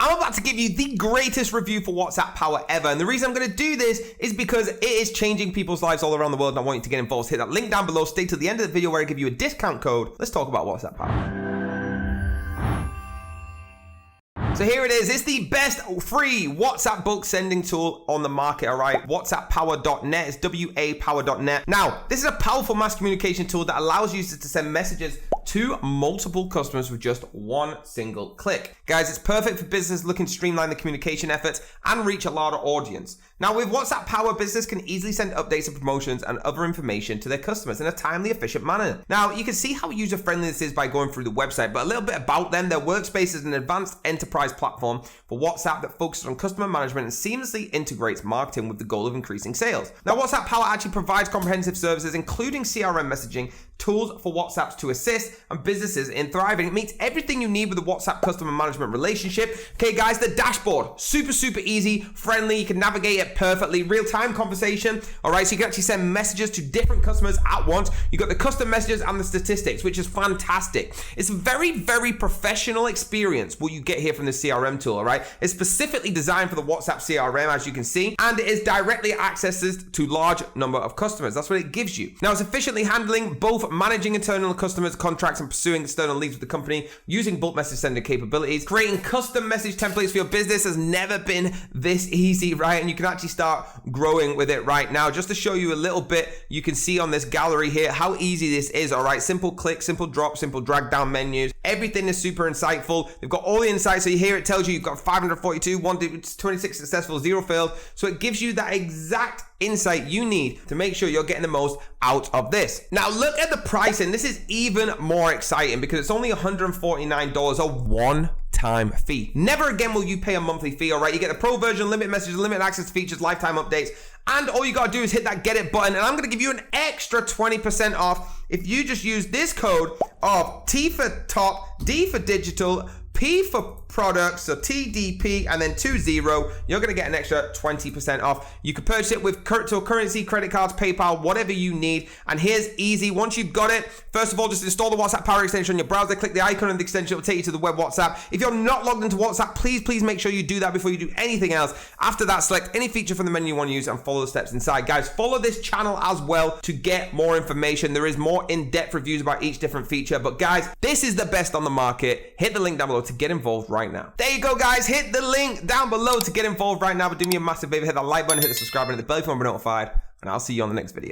I'm about to give you the greatest review for WhatsApp Power ever, and the reason I'm going to do this is because it is changing people's lives all around the world, and I want you to get involved. So hit that link down below, stay till the end of the video where I give you a discount code. Let's talk about WhatsApp Power. So here it is. It's the best free WhatsApp bulk sending tool on the market, all right? WhatsAppPower.net. It's WAPower.net. Now, this is a powerful mass communication tool that allows users to send messages to multiple customers with just one single click. Guys, it's perfect for business looking to streamline the communication efforts and reach a larger audience. Now, with WhatsApp Power, business can easily send updates and promotions and other information to their customers in a timely, efficient manner. Now, you can see how user-friendly this is by going through the website, but a little bit about them. Their workspace is an advanced enterprise platform for WhatsApp that focuses on customer management and seamlessly integrates marketing with the goal of increasing sales. Now, WhatsApp Power actually provides comprehensive services, including CRM messaging, tools for WhatsApps to assist and businesses in thriving. It meets everything you need with the WhatsApp customer management relationship. Okay, guys, the dashboard, super easy, friendly. You can navigate it perfectly. Real-time conversation. All right, so you can actually send messages to different customers at once. You got the custom messages and the statistics, which is fantastic. It's a very professional experience what you get here from the CRM tool. All right, it's specifically designed for the WhatsApp CRM, as you can see, and it is directly accessed to large number of customers. That's what it gives you. Now, it's efficiently handling both managing internal customers contracts and pursuing external leads with the company using bulk message sending capabilities. Creating custom message templates for your business has never been this easy, right? And you can actually start growing with it right now. Just to show you a little bit, you can see on this gallery here how easy this is. All right, simple click, simple drop, simple drag down menus. Everything is super insightful. They've got all the insights. So here it tells you you've got 542, 26 successful, 0 failed. So it gives you that exact insight you need to make sure you're getting the most out of this. Now look at the pricing. This is even more exciting because it's only $149, a one-time fee. Never again will you pay a monthly fee, all right? You get the pro version, limit messages, limit access to features, lifetime updates, and all you gotta do is hit that get it button, and I'm gonna give you an extra 20% off if you just use this code of T for top, D for digital, P for products, so TDP, and then 20, you're gonna get an extra 20% off. You can purchase it with cryptocurrency, credit cards, PayPal, whatever you need. And here's easy. Once you've got it, first of all, just install the WhatsApp Power extension on your browser, click the icon of the extension, it will take you to the web WhatsApp. If you're not logged into WhatsApp, please make sure you do that before you do anything else. After that, select any feature from the menu you want to use and follow the steps inside. Guys, follow this channel as well to get more information. There is more in-depth reviews about each different feature, but guys, this is the best on the market. Hit the link down below to get involved right now. There you go, guys. Hit the link down below to get involved right now. But do me a massive favor, hit that like button, hit the subscribe button, hit the bell if you want to be notified, and I'll see you on the next video.